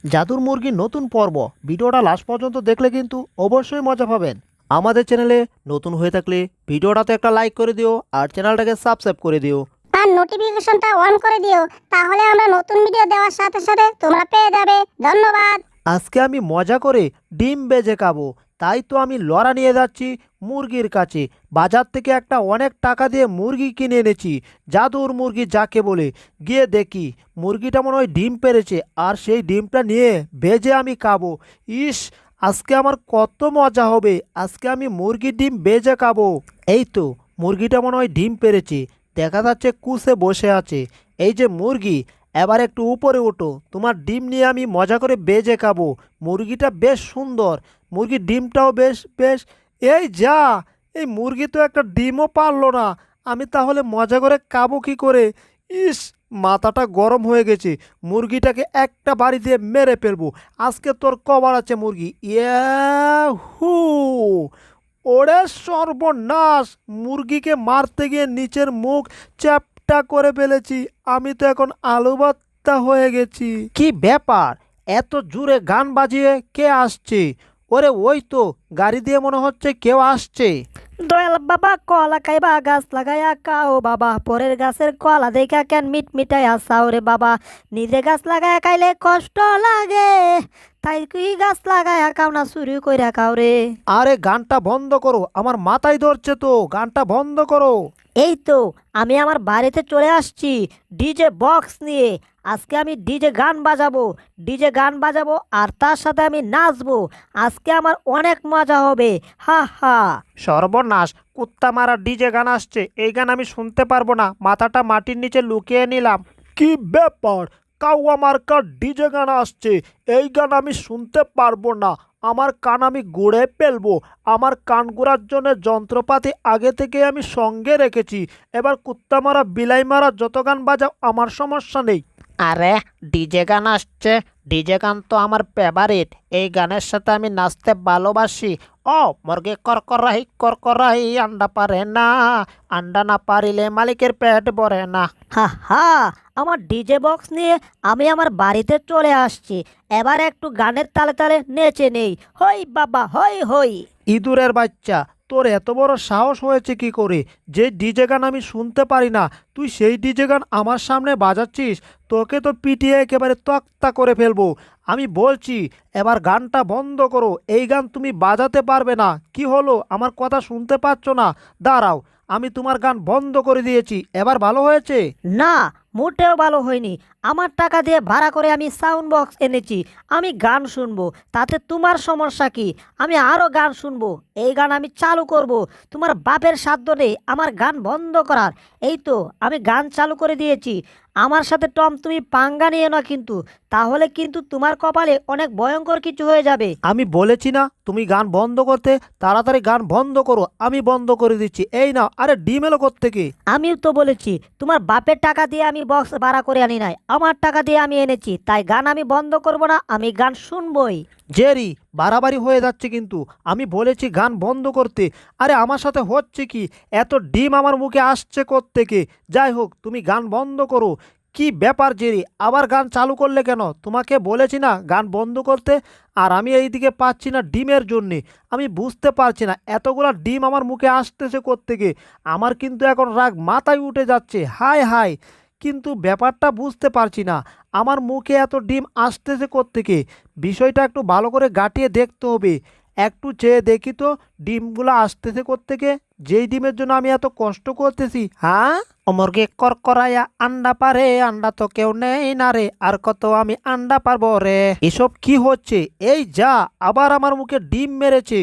জাদুর মুরগির নতুন পর্ব। ভিডিওটা লাস্ট পর্যন্ত দেখলে কিন্তু অবশ্যই মজা পাবেন। আমাদের চ্যানেলে নতুন হয়ে থাকলে ভিডিওটাতে একটা লাইক করে দিও আর চ্যানেলটাকে সাবস্ক্রাইব করে দিও। আর নোটিফিকেশনটা অন করে দিও, তাহলে আমরা নতুন ভিডিও দেওয়ার সাথে সাথে তোমরা পেয়ে যাবে। ধন্যবাদ। আজকে আমি মজা করে ডিম বেজে খাবো, তাই তো আমি লড়া নিয়ে যাচ্ছি মুরগির কাছে। বাজার থেকে একটা অনেক টাকা দিয়ে মুরগি কিনে এনেছি, জাদুর মুরগি যাকে বলে। গিয়ে দেখি মুরগিটা মনে হয় ডিম পেড়েছে, আর সেই ডিমটা নিয়ে ভেজে আমি খাবো। ইস, আজকে আমার কত মজা হবে। আজকে আমি মুরগির ডিম ভেজে খাবো। এই তো মুরগিটা মনে হয় ডিম পেড়েছে, দেখা যাচ্ছে কুসে বসে আছে। এই যে মুরগি, এবার একটু উপরে ওঠো, তোমার ডিম নিয়ে আমি মজা করে বেজে খাবো। মুরগিটা বেশ সুন্দর, মুরগির ডিমটাও বেশ বেশ। এই যা, এই মুরগি তো একটা ডিমও পারলো না, আমি তাহলে মজা করে খাবো কি করে? ইস, মাথাটা গরম হয়ে গেছে। মুরগিটাকে একটা বাড়ি দিয়ে মেরে ফেলবো। আজকে তোর কবার আছে মুরগি। ইয়াহু! ওরে সর্বনাশ, মুরগিকে মারতে গিয়ে নিচের মুখ চ্যাপটা করে ফেলেছি। আমি তো এখন আলু ভর্তা হয়ে গেছি। কি ব্যাপার, এত জোরে গান বাজিয়ে কে আসছে? ওরে ওই তো, গাড়ি দিয়ে মনে হচ্ছে কেউ আসছে। দয়াল বাবা কলা খাইবা গাছ লাগাইয়া খাও বাবা, পরের গাছের কলা দেখা কেন মিট মিটাইয়া চাও রে বাবা। নিজে গাছ লাগাইয়া খাইলে কষ্ট লাগে, তাই কি গাছ লাগাইয়া খাও না চুরি কইরা খাও রে। আরে গানটা বন্ধ করো, আমার মাথায় ধরছে তো, গানটা বন্ধ করো। এই তো আমি আমার বাড়িতে চলে আসছি ডিজে বক্স নিয়ে। আজকে আমি ডিজে গান বাজাবো, ডিজে গান বাজাবো আর তার সাথে আমি নাচবো। আজকে আমার অনেক মজা হবে, হা হা। সর্বনাশ, কুত্তা মারা ডিজে গান আসছে, এই গান আমি শুনতে পারবো না। মাথাটা মাটির নিচে লুকিয়ে নিলাম। কি ব্যাপার, কাউয়া মার্কার ডিজে গান আসছে, এই গান আমি শুনতে পারবো না। আমার কান আমি গুঁড়ে ফেলবো। আমার কান গুঁড়ার জন্য যন্ত্রপাতি আগে থেকে আমি সঙ্গে রেখেছি। এবার কুত্তা মারা বিলাই মারা যত গান বাজাও, আমার সমস্যা নেই। আরে ডিজে গান আসছে, ডিজে গান তো আমার ফেভারিট। এই গানের সাথে আমি নাচতে ভালোবাসি। ও মুরগি করকরাহি করকরাহি, আন্ডা পারে না, আন্ডা না পারিলে মালিকের পেট ভরে না। হা হা, আমার ডিজে বক্স নিয়ে আমি আমার বাড়িতে চলে আসছি। এবার একটু গানের তালে তালে নেচে নেই। হই বাবা হই হই। ইঁদুরের বাচ্চা, তোর এত বড় সাহস হয়েছে কি করে? যে ডিজে গান আমি শুনতে পারি না, তুই সেই ডিজে গান আমার সামনে বাজাচ্ছিস? তোকে তো পিটিয়ে একেবারে তক্তা করে ফেলবো। আমি বলছি এবার গানটা বন্ধ করো, এই গান তুমি বাজাতে পারবে না। কি হলো, আমার কথা শুনতে পাচ্ছ না? দাঁড়াও, আমি তোমার গান বন্ধ করে দিয়েছি, এবার ভালো হয়েছে? না, মোটেও ভালো হয়নি। আমার টাকা দিয়ে ভাড়া করে আমি সাউন্ড বক্স এনেছি, আমি গান শুনবো, তাতে তোমার সমস্যা কি? আমি আরও গান শুনবো, এই গান আমি চালু করব। তোমার বাপের সাধ্য নেই আমার গান বন্ধ করার। এই তো আমি গান চালু করে দিয়েছি। আমার সাথে টম তুমি পাঙ্গা নিয়ে না কিন্তু, তাহলে কিন্তু তোমার কপালে অনেক ভয়ঙ্কর কিছু হয়ে যাবে। আমি বলেছি না তুমি গান বন্ধ করতে? তাড়াতাড়ি গান বন্ধ করো, আমি বন্ধ করে দিচ্ছি। এই না, আরে ডিম এলো কোত্থেকে? আমিও তো বলেছি তোমার বাপের টাকা দিয়ে আমি বক্স ভাড়া করে আনি নাই, আমার টাকা দিয়ে আমি এনেছি, তাই গান আমি বন্ধ করব না, আমি গান শুনবই। জেরি, বাড়াবাড়ি হয়ে যাচ্ছে কিন্তু। আমি বলেছি গান বন্ধ করতে, আরে আমার সাথে হচ্ছে কি? এত ডিম আমার মুখে আসছে কোত্থেকে? যাই হোক, তুমি গান বন্ধ করো। কি ব্যাপার জেরি, আবার গান চালু করলে কেন? তোমাকে বলেছি না গান বন্ধ করতে, আর আমি এইদিকে পাচ্ছি না ডিমের জন্যে। আমি বুঝতে পারছি না এতগুলা ডিম আমার মুখে আসতেছে কোত্থেকে। আমার কিন্তু এখন রাগ মাথায় উঠে যাচ্ছে, হায় হায়। কিন্তু ব্যাপারটা বুঝতে পারছি না, আমার মুখে এত ডিম আসতেছে কোত্থেকে। বিষয়টা একটু ভালো করে গাঁটিয়ে দেখতে হবে। একটু চেয়ে দেখি তো ডিমগুলো আসতেছে কোত্থেকে, যেই ডিমের জন্য আমি এত কষ্ট করতেছি। হ্যাঁ, মুরগি করকরায়া আন্ডা পারে, আন্ডা তো কেউ নেই না রে, আর কত আমি আন্ডা পারবো রে। এসব কি হচ্ছে? এই যা, আবার আমার মুখে ডিম মেরেছে।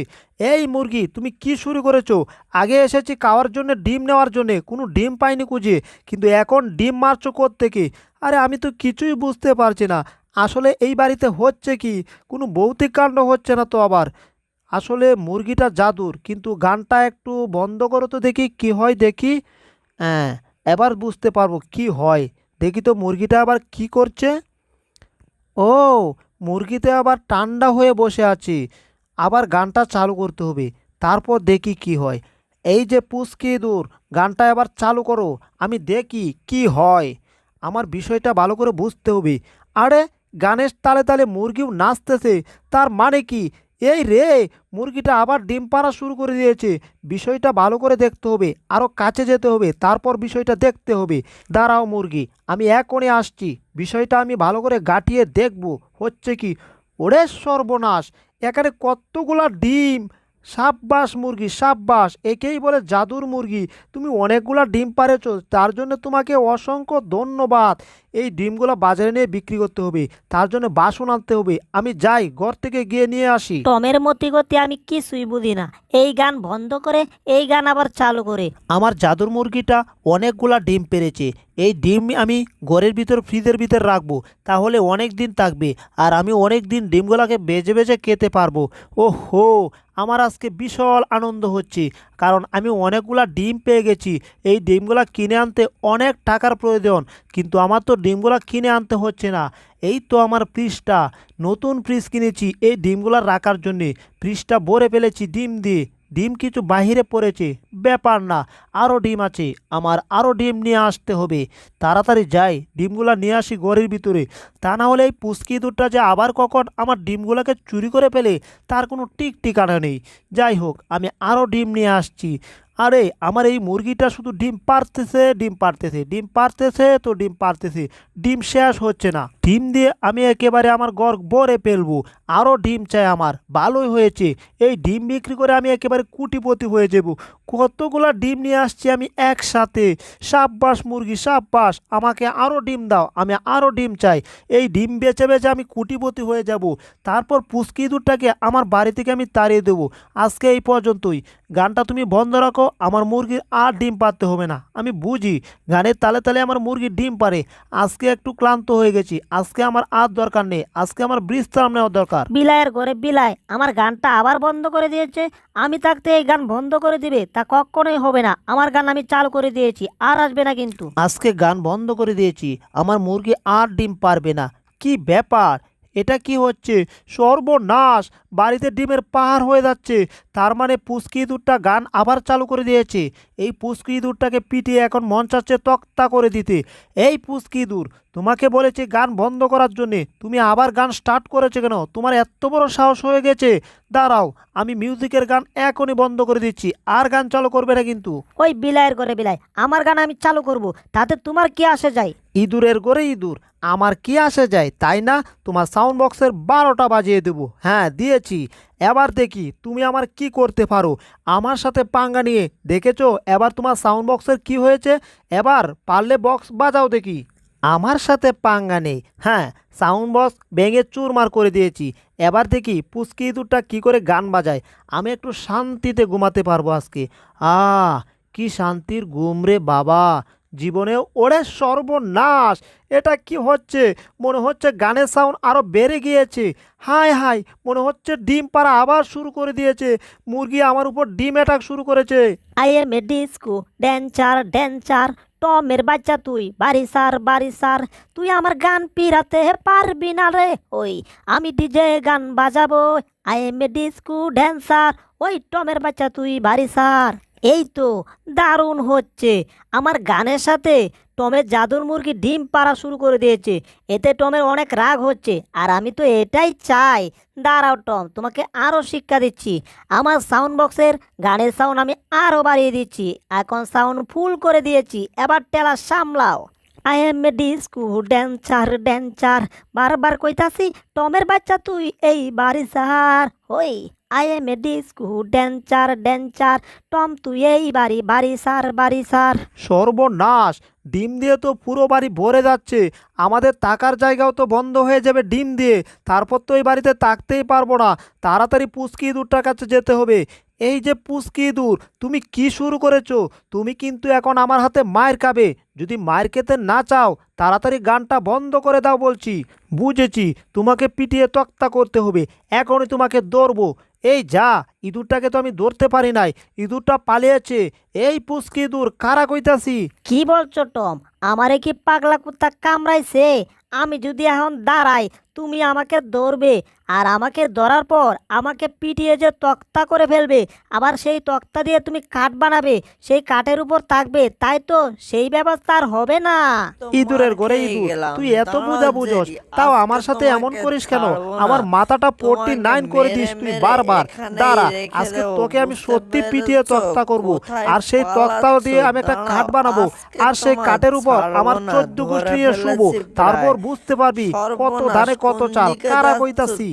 এই মুরগি, তুমি কি শুরু করেছো? আগে এসেছি খাওয়ার জন্য, ডিম নেওয়ার জন্য, কোনো ডিম পাইনি খুঁজে, কিন্তু এখন ডিম মারছো কোত্থেকে? আরে আমি তো কিছুই বুঝতে পারছি না। আসলে এই বাড়িতে হচ্ছে কি? কোনো ভৌতিক কাণ্ড হচ্ছে না তো আবার? আসলে মুরগিটা জাদুর, কিন্তু গানটা একটু বন্ধ করো তো দেখি কি হয় দেখি। হ্যাঁ, এবার বুঝতে পারবো কি হয়। দেখি তো মুরগিটা আবার কি করছে। ও, মুরগিতে আবার ঠান্ডা হয়ে বসে আছে। আবার গানটা চালু করতে হবে, তারপর দেখি কি হয়। এই যে পুচকি দূর, গানটা এবার চালু করো, আমি দেখি কি হয়। আমার বিষয়টা ভালো করে বুঝতে হবে। আরে গানের তালে তালে মুরগিও নাচতেছে, তার মানে কি? এই রে, মুরগিটা আবার ডিম পাড়া শুরু করে দিয়েছে। বিষয়টা ভালো করে দেখতে হবে, আরও কাছে যেতে হবে, তারপর বিষয়টা দেখতে হবে। দাঁড়াও মুরগি, আমি এখনই আসছি, বিষয়টা আমি ভালো করে গাঁটিয়ে দেখব হচ্ছে কি। ওরে সর্বনাশ, এখানে কতগুলা ডিম! সাব্বাস মুরগি, সাব্বাস, একেই বলে জাদুর মুরগি। তুমি অনেকগুলা ডিম পাড়েছো, তার জন্য তোমাকে অসংখ্য ধন্যবাদ। এই ডিমগুলো বাজারে নিয়ে বিক্রি করতে হবে, তার জন্য বাসন আনতে হবে। আমি যাই, ঘর থেকে গিয়ে নিয়ে আসি। টমের মতি গতি আমি কিছুই বুঝি না, এই গান বন্ধ করে এই গান আবার চালু করে। আমার জাদুর মুরগিটা অনেকগুলা ডিম পেড়েছে। এই ডিম আমি ঘরের ভিতর ফ্রিজের ভিতর রাখবো, তাহলে অনেক দিন থাকবে, আর আমি অনেক দিন ডিমগুলোকে বেজে বেজে খেতে পারবো। ওহো, আমার আজকে বিশাল আনন্দ হচ্ছে, কারণ আমি অনেকগুলা ডিম পেয়ে গেছি। এই ডিমগুলা কিনে আনতে অনেক টাকার প্রয়োজন, কিন্তু আমার তো ডিমগুলা কিনে আনতে হচ্ছে না। এই তো আমার ফ্রিজটা, নতুন ফ্রিজ কিনেছি এই ডিমগুলা রাখার জন্যে। ফ্রিজটা ভরে ফেলেছি ডিম দিয়ে। ডিম কিছু বাহিরে পড়েছে, ব্যাপার না, আরও ডিম আছে, আমার আরও ডিম নিয়ে আসতে হবে। তাড়াতাড়ি যাই, ডিমগুলা নিয়ে আসি ঘরের ভিতরে। তা না হলে এই পুচকি দুধটা যে আবার কখন আমার ডিমগুলোকে চুরি করে ফেলে, তার কোনো ঠিক ঠিকানা নেই। যাই হোক, আমি আরও ডিম নিয়ে আসছি। আরে আমার এই মুরগিটা শুধু ডিম পারতেছে, ডিম পারতেছে, ডিম পারতেছে তো ডিম পারতেছে, ডিম শেষ হচ্ছে না। ডিম দিয়ে আমি একেবারে আমার ঘর ভরে ফেলবো। আরও ডিম চাই আমার। ভালোই হয়েছে, এই ডিম বিক্রি করে আমি একেবারে কোটিপতি হয়ে যাব। কতগুলা ডিম নিয়ে আসছি আমি একসাথে। সাব্বাস মুরগি, সাব্বাস, আমাকে আরও ডিম দাও, আমি আরও ডিম চাই। এই ডিম বেচে বেচে আমি কোটিপতি হয়ে যাব। তারপর পুচকি দুধটাকে আমার বাড়ি থেকে আমি তাড়িয়ে দেবো। আজকে এই পর্যন্তই। গানটা তুমি বন্ধ রাখো, আমার মুরগির আর ডিম পারতে হবে না। আমি বুঝি গানের তালে তালে আমার মুরগি ডিম পারে। আজকে একটু ক্লান্ত হয়ে গেছি, আজকে আমার আর দরকার নেই, আজকে আমার বিশ্রাম নেওয়ার দরকার। বিলায়ের ঘরে বিলাই আমার গানটা আবার বন্ধ করে দিয়েছে। আমি থাকতে এই গান বন্ধ করে দিবে তা কখনোই হবে না। আমার গান আমি চালু করে দিয়েছি, আর আসবে না কিন্তু। আজকে গান বন্ধ করে দিয়েছি, আমার মুরগি আর ডিম পারবে না। কি ব্যাপার, এটা কি হচ্ছে? সর্বনাশ, বাড়িতে ডিমের পাহাড় হয়ে যাচ্ছে। তার মানে পুচকি ইঁদুরটা গান আবার চালু করে দিয়েছে। এই পুচকি ইঁদুরটাকে পিটিয়ে এখন মন চাচ্ছে তক্তা করে দিতে। এই পুচকি ইঁদুর, তোমাকে বলেছে গান বন্ধ করার জন্যে, তুমি আবার গান স্টার্ট করেছো কেন? তোমার এত বড় সাহস হয়ে গেছে? দাঁড়াও, আমি মিউজিকের গান এখনই বন্ধ করে দিচ্ছি, আর গান চালু করবে না কিন্তু। ওই বিলায়ের ঘরে বিলাই, আমার গান আমি চালু করব, তাতে তোমার কি আসে যায়? ইঁদুরের ঘরে ইঁদুর, আমার কি আসে যায়, তাই না? তোমার সাউন্ড বক্সের 12টা বাজিয়ে দেবো। হ্যাঁ, দিয়েছি। এবার দেখি তুমি আমার কি করতে পারো। আমার সাথে পাঙ্গা নিয়ে দেখেছো, এবার তোমার সাউন্ড বক্সের কি হয়েছে? এবার পারলে বক্স বাজাও দেখি। আমার সাথে পাঙ্গা নেই, হ্যাঁ, সাউন্ড বক্স ভেঙে চুরমার করে দিয়েছি। এবার দেখি পুচকি ইঁদুরটা কী করে গান বাজায়। আমি একটু শান্তিতে ঘুমাতে পারবো আজকে। কি শান্তির ঘুম রে বাবা জীবনেও। ওরে সর্বনাশ, এটা কি হচ্ছে? মনে হচ্ছে গানের সাউন্ড আরও বেড়ে গিয়েছে। হায় হায়, মনে হচ্ছে ডিম পাড়া আবার শুরু করে দিয়েছে। মুরগি আমার উপর ডিম অ্যাটাক শুরু করেছে। I am a disco dancer dancer, টমের বাচ্চা তুই বাড়ি সার বাড়ি সার, তুই আমার গান পিরাতে পারবি না রে। ওই আমি ডিজে গান বাজাবো, I am a disco dancer, ওই টমের বাচ্চা তুই বাড়ি সার। এই তো দারুণ হচ্ছে। আমার গানের সাথে টমের জাদুর মুরগি ডিম পাড়া শুরু করে দিয়েছে। এতে টমের অনেক রাগ হচ্ছে, আর আমি তো এটাই চাই। দাঁড়াও টম, তোমাকে আরও শিক্ষা দিচ্ছি। আমার সাউন্ড বক্সের গানের সাউন্ড আমি আরও বাড়িয়ে দিচ্ছি, এখন সাউন্ড ফুল করে দিয়েছি। এবার টেলা সামলাও। I am a disco dancer dancer, বারবার কইতাছি টমের বাচ্চা তুই এই বাড়ি সার। ওই I am a disco dancer dancer, Tom তুই এই বাড়ি বাড়ি সার বাড়ি সার। সর্বনাশ, ডিম দিয়ে তো পুরো বাড়ি ভরে যাচ্ছে। আমাদের থাকার জায়গাও তো বন্ধ হয়ে যাবে ডিম দিয়ে। তারপর তো এই বাড়িতে থাকতেই পারবো না। তাড়াতাড়ি পুচকি ইঁদুরটার কাছে যেতে হবে। এই যে পুচকি ইঁদুর, তুমি কি শুরু করেছো? তুমি কিন্তু এখন আমার হাতে মায়ের খাবে। যদি মায়ের খেতে না চাও, তাড়াতাড়ি গানটা বন্ধ করে দাও বলছি। বুঝেছি, তোমাকে পিটিয়ে তক্তা করতে হবে। এখনই তোমাকে ধরবো। এই যা, ইঁদুরটাকে তো আমি ধরতে পারি নাই, ইঁদুরটা পালিয়েছে। এই পুচকি ইঁদুর, কারা কইতাছি? কি বলছো টম? আমারে কি পাগলা কুত্তা কামড়াইছে? আমি যদি এখন দাঁড়াই তুমি আমাকে ধরবে, আর আমাকে ধরার পর আমাকে পিটিয়ে যে তক্তা করে ফেলবে, আবার সেই তক্তা দিয়ে তুমি কাঠ বানাবে, সেই কাঠের উপর থাকবে, তাই তো? সেই ব্যবস্থা আর হবে না। ইঁদুরের ঘরে ইঁদুর, তুই এত বোঝা বুঝোস, তাও আমার সাথে এমন করিস কেন? আমার মাথাটা 49 করে দিস তুই বারবার। দাঁড়া, আজকে তোকে আমি সত্যি পিটিয়ে তক্তা করব, আর সেই তক্তাও দিয়ে আমি একটা কাঠ বানাবো, আর সেই কাঠের উপর আমার 14 গোষ্ঠী নিয়ে শুবো। তারপর বুঝতে পারবি কত ধানে কত চাল, কারা কইতাছি।